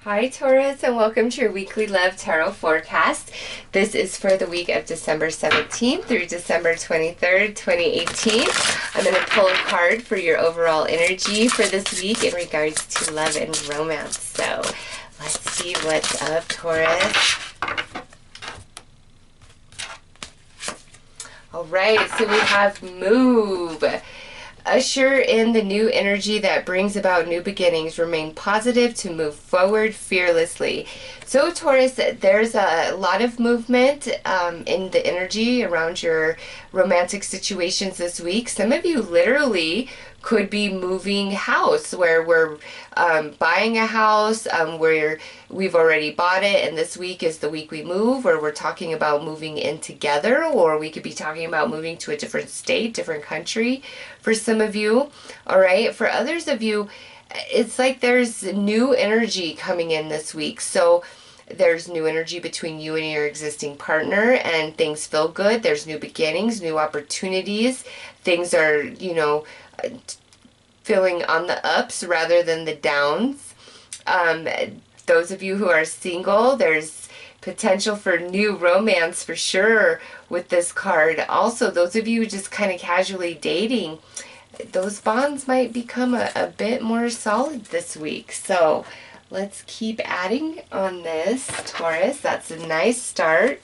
Hi Taurus, and welcome to your weekly love tarot forecast. This is for the week of December 17th through December 23rd, 2018. I'm going to pull a card for your overall energy for this week in regards to love and romance. So let's see what's up, Taurus. All right, so we have move. Usher in the new energy that brings about new beginnings. Remain positive to move forward fearlessly. So Taurus, there's a lot of movement in the energy around your romantic situations this week. Some of you literally could be moving house, where we're buying a house where we've already bought it, and this week is the week we move, or we're talking about moving in together, or we could be talking about moving to a different state, different country for some of you. All right, for others of you, it's like there's new energy coming in this week. So there's new energy between you and your existing partner, and things feel good. There's new beginnings, new opportunities. Things are, feeling on the ups rather than the downs. Those of you who are single, there's potential for new romance for sure with this card. Also, those of you just kind of casually dating, those bonds might become a bit more solid this week. So let's keep adding on this, Taurus. That's a nice start.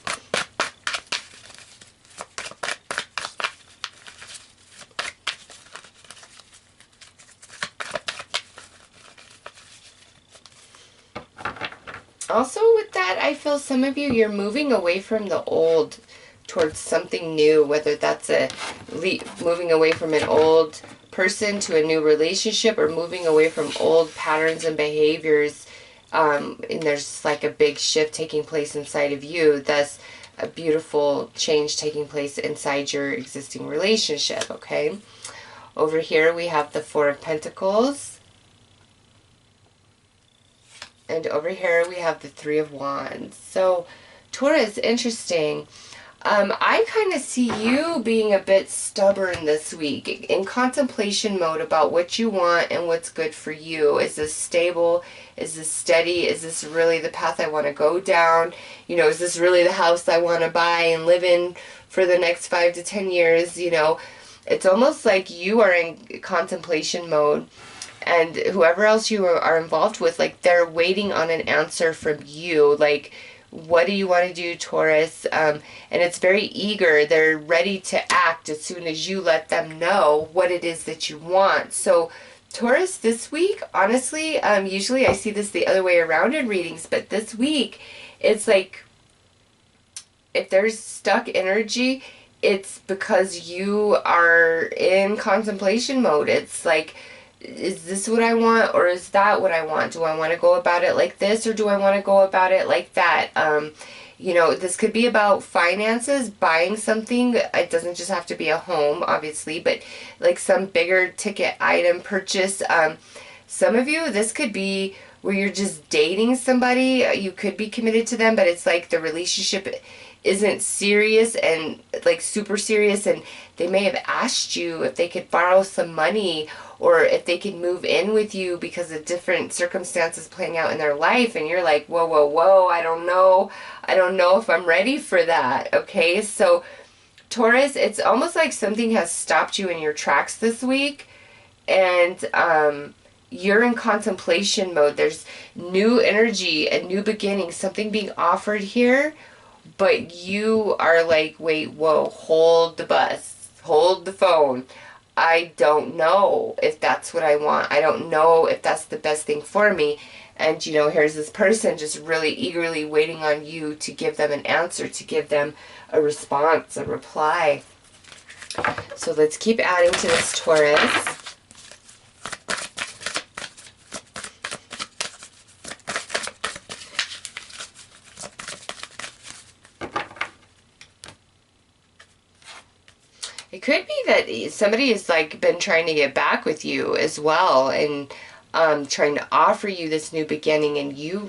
Also with that, I feel some of you, you're moving away from the old towards something new, whether that's moving away from an old person to a new relationship, or moving away from old patterns and behaviors, and there's like a big shift taking place inside of you. Thus a beautiful change taking place inside your existing relationship. Okay, over here we have the Four of Pentacles. And over here we have the Three of Wands. So Taurus, interesting. I kind of see you being a bit stubborn this week, in contemplation mode about what you want and what's good for you. Is this stable? Is this steady? Is this really the path I want to go down? Is this really the house I want to buy and live in for the next 5 to 10 years? It's almost like you are in contemplation mode. And whoever else you are involved with, like, they're waiting on an answer from you. Like, what do you want to do, Taurus? And it's very eager. They're ready to act as soon as you let them know what it is that you want. So Taurus, this week, honestly, usually I see this the other way around in readings, but this week, it's like, if there's stuck energy, it's because you are in contemplation mode. It's like, is this what I want, or is that what I want? Do I want to go about it like this, or do I want to go about it like that? This could be about finances, buying something. It doesn't just have to be a home, obviously, but like some bigger ticket item purchase. Some of you, this could be where you're just dating somebody. You could be committed to them, but it's like the relationship isn't serious and like super serious, and they may have asked you if they could borrow some money, or if they could move in with you because of different circumstances playing out in their life, and you're like, whoa, whoa, whoa, I don't know if I'm ready for that. Okay, so Taurus, it's almost like something has stopped you in your tracks this week, and you're in contemplation mode. There's new energy, a new beginning, something being offered here, but you are like, wait, whoa, hold the bus, hold the phone. I don't know if that's what I want. I don't know if that's the best thing for me. And, here's this person just really eagerly waiting on you to give them an answer, to give them a response, a reply. So let's keep adding to this, Taurus. It could be that somebody has like been trying to get back with you as well, and trying to offer you this new beginning, and you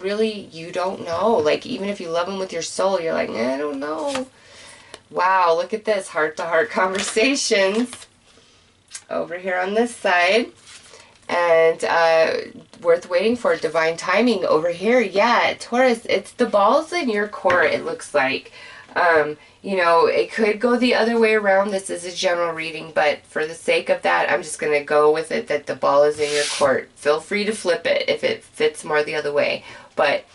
don't know. Like, even if you love them with your soul, you're like, I don't know. Wow, look at this, heart-to-heart conversations over here on this side. and worth waiting for. Divine timing over here. Yeah, Taurus, it's the ball's in your court, it looks like. You know, it could go the other way around. This is a general reading, but for the sake of that, I'm just going to go with it that the ball is in your court. Feel free to flip it if it fits more the other way. But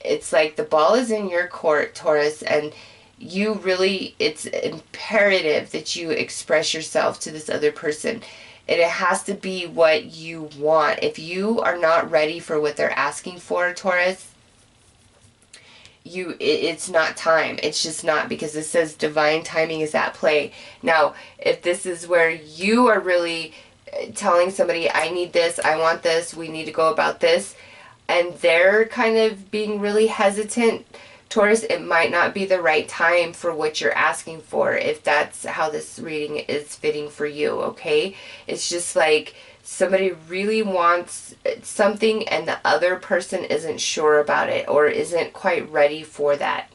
it's like the ball is in your court, Taurus, and you really, it's imperative that you express yourself to this other person. And it has to be what you want. If you are not ready for what they're asking for, Taurus, it's not time. It's just not, because it says divine timing is at play. Now, if this is where you are really telling somebody, I need this, I want this, we need to go about this, and they're kind of being really hesitant, Taurus, it might not be the right time for what you're asking for, if that's how this reading is fitting for you, okay? It's just like somebody really wants something and the other person isn't sure about it, or isn't quite ready for that.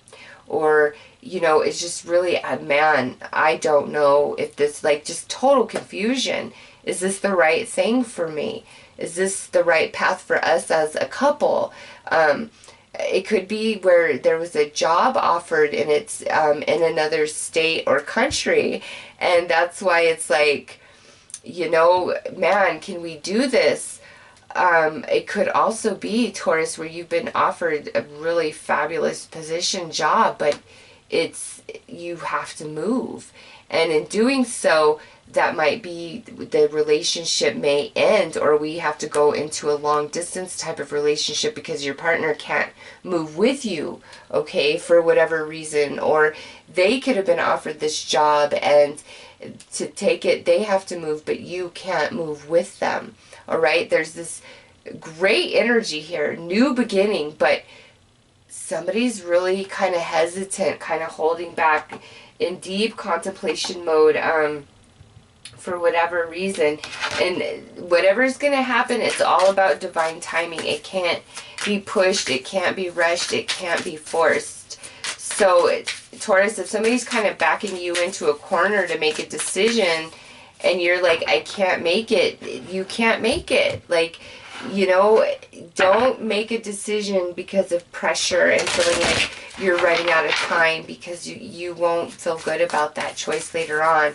Or, you know, it's just really, man, I don't know if this, like, just total confusion. Is this the right thing for me? Is this the right path for us as a couple? It could be where there was a job offered and it's in another state or country, and that's why it's like, you know, man, can we do this? It could also be, Taurus, where you've been offered a really fabulous position, job, but you have to move. And in doing so, that might be the relationship may end, or we have to go into a long distance type of relationship because your partner can't move with you, okay, for whatever reason. Or they could have been offered this job, and to take it, they have to move, but you can't move with them. All right, there's this great energy here, new beginning, but somebody's really kind of hesitant, kind of holding back, in deep contemplation mode, for whatever reason. And whatever's going to happen, it's all about divine timing. It can't be pushed, it can't be rushed, it can't be forced. So, Taurus, if somebody's kind of backing you into a corner to make a decision, and you're like, I can't make it, you can't make it. Like, you know, don't make a decision because of pressure and feeling like you're running out of time, because you won't feel good about that choice later on.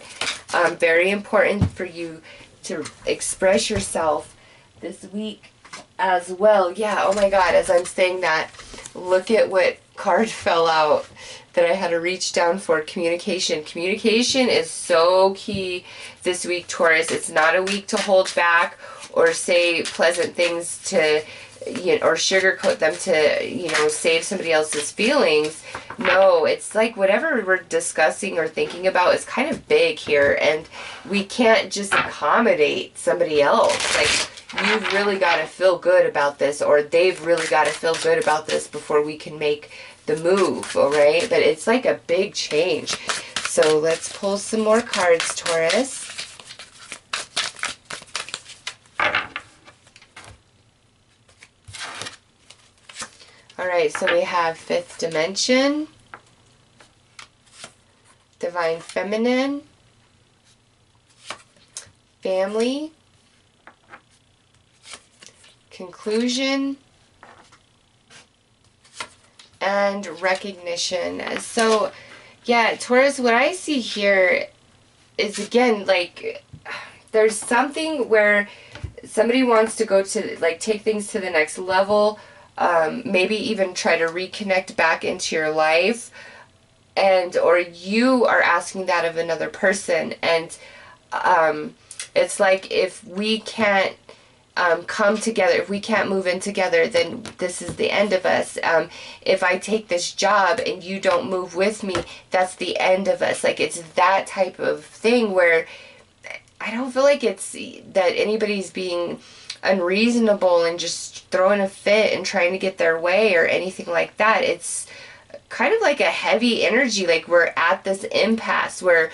Very important for you to express yourself this week as well. Yeah, oh my God, as I'm saying that, look at what card fell out that I had to reach down for. Communication. Communication is so key this week, Taurus. It's not a week to hold back or say pleasant things to, you know, or sugarcoat them to, you know, save somebody else's feelings. No, it's like whatever we're discussing or thinking about is kind of big here, and we can't just accommodate somebody else. Like, you've really got to feel good about this, or they've really got to feel good about this before we can make the move, all right? But it's like a big change. So let's pull some more cards, Taurus. All right, so we have Fifth Dimension, Divine Feminine, Family, Conclusion, and Recognition. So, yeah, Taurus, what I see here is, again, like, there's something where somebody wants to go to, like, take things to the next level, maybe even try to reconnect back into your life, and or you are asking that of another person, and it's like, if we can't come together, if we can't move in together, then this is the end of us. If I take this job and you don't move with me, that's the end of us. Like, it's that type of thing where I don't feel like it's that anybody's being unreasonable and just throwing a fit and trying to get their way or anything like that. It's kind of like a heavy energy, like we're at this impasse where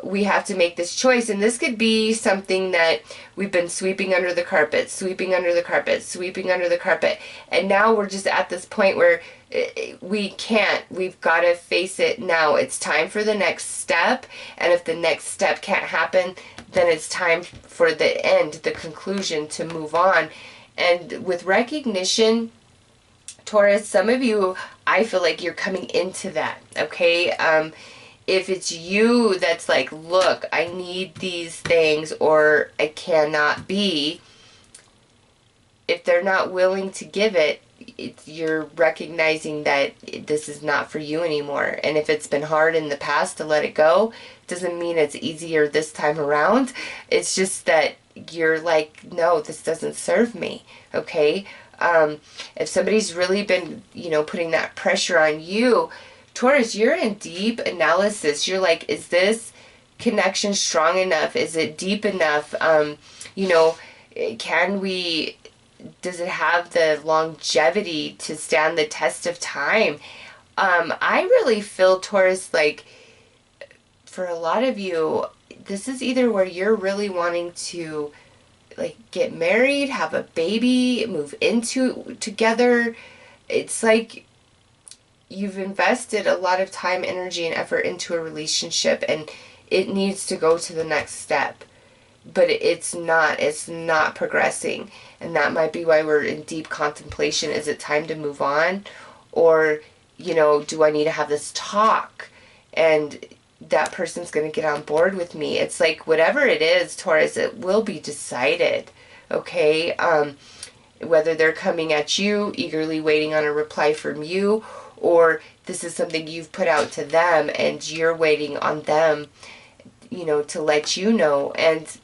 we have to make this choice. And this could be something that we've been sweeping under the carpet, sweeping under the carpet, sweeping under the carpet, and now we're just at this point where we can't, we've got to face it now. It's time for the next step, and if the next step can't happen, then it's time for the end, the conclusion, to move on. And with recognition, Taurus, some of you, I feel like you're coming into that, okay? If it's you that's like, look, I need these things or I cannot be, if they're not willing to give it, you're recognizing that this is not for you anymore. And if it's been hard in the past to let it go, doesn't mean it's easier this time around. It's just that you're like, no, this doesn't serve me, okay? If somebody's really been, you know, putting that pressure on you, Taurus, you're in deep analysis. You're like, is this connection strong enough? Is it deep enough? You know, does it have the longevity to stand the test of time? I really feel, Taurus, like for a lot of you, this is either where you're really wanting to like get married, have a baby, move into together. It's like you've invested a lot of time, energy, and effort into a relationship, and it needs to go to the next step. But it's not progressing. And that might be why we're in deep contemplation. Is it time to move on? Or, you know, do I need to have this talk? And that person's going to get on board with me. It's like, whatever it is, Taurus, it will be decided, okay? Whether they're coming at you, eagerly waiting on a reply from you, or this is something you've put out to them and you're waiting on them, you know, to let you know. And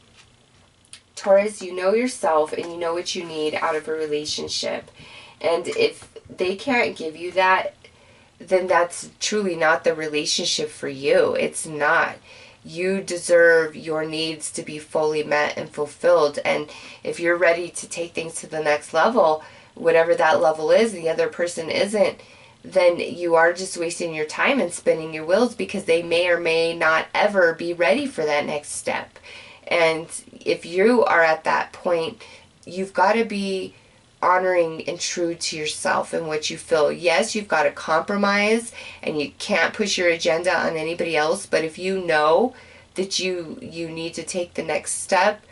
Taurus, you know yourself and you know what you need out of a relationship. And if they can't give you that, then that's truly not the relationship for you. It's not. You deserve your needs to be fully met and fulfilled. And if you're ready to take things to the next level, whatever that level is, the other person isn't, then you are just wasting your time and spinning your wheels, because they may or may not ever be ready for that next step. And if you are at that point, you've got to be honoring and true to yourself and what you feel. Yes, you've got to compromise and you can't push your agenda on anybody else, but if you know that you need to take the next step,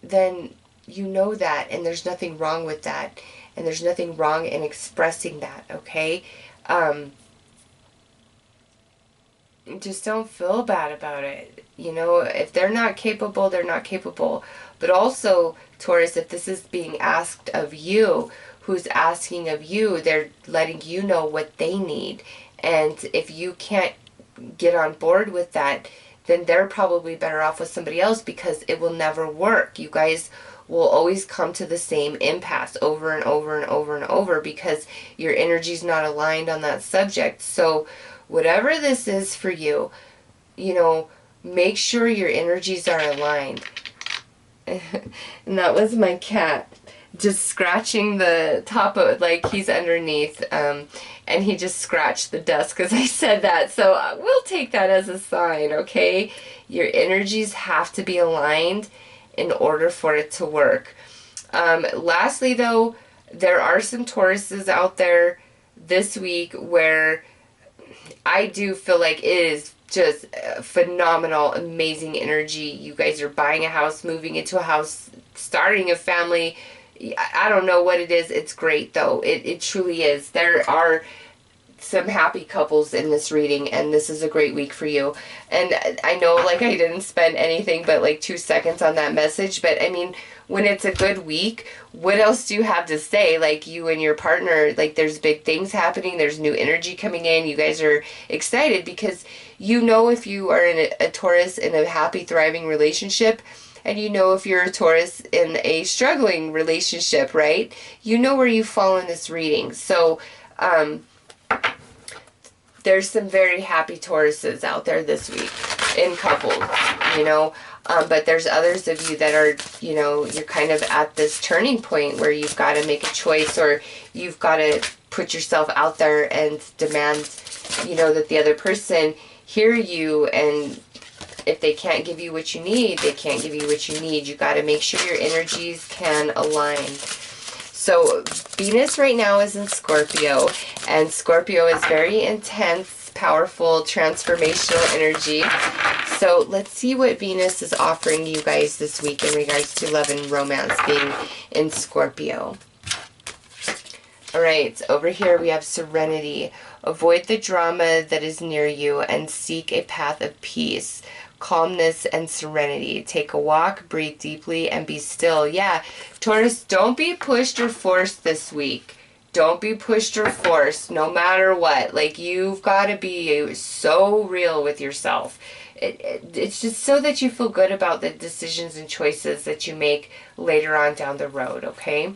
then you know that, and there's nothing wrong with that, and there's nothing wrong in expressing that, okay? Just don't feel bad about it. You know, if they're not capable, they're not capable. But also, Taurus, if this is being asked of you, who's asking of you, they're letting you know what they need. And if you can't get on board with that, then they're probably better off with somebody else, because it will never work. You guys will always come to the same impasse over and over and over and over, because your energy's not aligned on that subject. So whatever this is for you, you know, make sure your energies are aligned. And that was my cat just scratching the top of it, like he's underneath, and he just scratched the desk because I said that. So we'll take that as a sign, okay? Your energies have to be aligned in order for it to work. Lastly, though, there are some Tauruses out there this week where I do feel like it is just phenomenal, amazing energy. You guys are buying a house, moving into a house, starting a family. I don't know what it is. It's great, though. It truly is. There are some happy couples in this reading, and this is a great week for you. And I know, like, I didn't spend anything but like 2 seconds on that message, but I mean, when it's a good week, what else do you have to say? Like, you and your partner, like, there's big things happening, there's new energy coming in, you guys are excited, because you know if you are in a Taurus in a happy, thriving relationship, and you know if you're a Taurus in a struggling relationship, right? You know where you fall in this reading. So, there's some very happy Tauruses out there this week in couples, you know. But there's others of you that are, you know, you're kind of at this turning point where you've got to make a choice, or you've got to put yourself out there and demand, you know, that the other person hear you. And if they can't give you what you need, they can't give you what you need. You got to make sure your energies can align. So Venus right now is in Scorpio, and Scorpio is very intense, powerful, transformational energy. So let's see what Venus is offering you guys this week in regards to love and romance being in Scorpio. All right, over here we have serenity. Avoid the drama that is near you and seek a path of peace, calmness, and serenity. Take a walk, breathe deeply, and be still. Yeah, Taurus, don't be pushed or forced this week. Don't be pushed or forced, no matter what. Like, you've got to be so real with yourself. It's just so that you feel good about the decisions and choices that you make later on down the road, okay?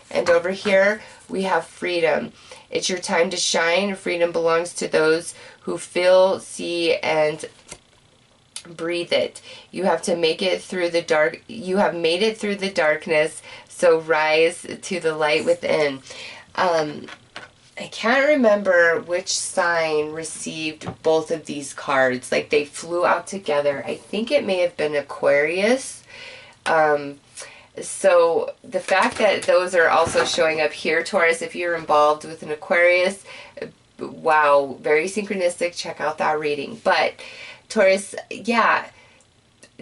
And over here, we have freedom. It's your time to shine. Freedom belongs to those who feel, see, and breathe it. You have to make it through the dark. You have made it through the darkness, so rise to the light within. I can't remember which sign received both of these cards. Like, they flew out together. I think it may have been Aquarius. So the fact that those are also showing up here, Taurus, if you're involved with an Aquarius, wow, very synchronistic. Check out that reading. But Taurus, yeah,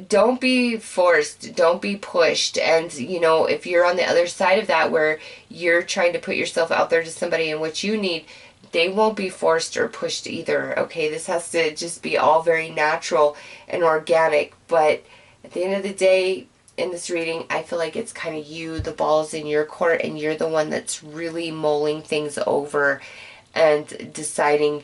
don't be forced, don't be pushed. And, you know, if you're on the other side of that where you're trying to put yourself out there to somebody and what you need, they won't be forced or pushed either, okay? This has to just be all very natural and organic. But at the end of the day, in this reading, I feel like it's kind of you, the ball's in your court, and you're the one that's really mulling things over and deciding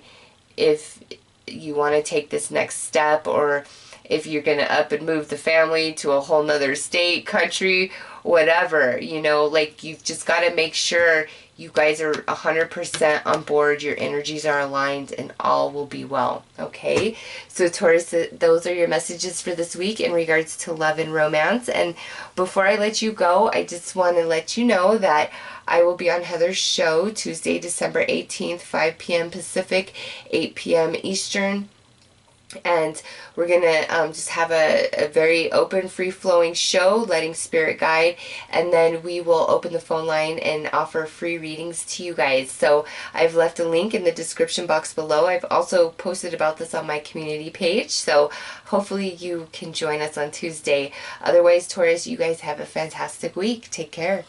if you want to take this next step, or if you're going to up and move the family to a whole nother state, country, whatever. You know, like, you've just got to make sure you guys are 100% on board, your energies are aligned, and all will be well, okay? So Taurus, those are your messages for this week in regards to love and romance. And before I let you go, I just want to let you know that I will be on Heather's show Tuesday, December 18th, 5 p.m. Pacific, 8 p.m. Eastern. And we're going to just have a very open, free-flowing show, letting Spirit guide. And then we will open the phone line and offer free readings to you guys. So I've left a link in the description box below. I've also posted about this on my community page. So hopefully you can join us on Tuesday. Otherwise, Taurus, you guys have a fantastic week. Take care.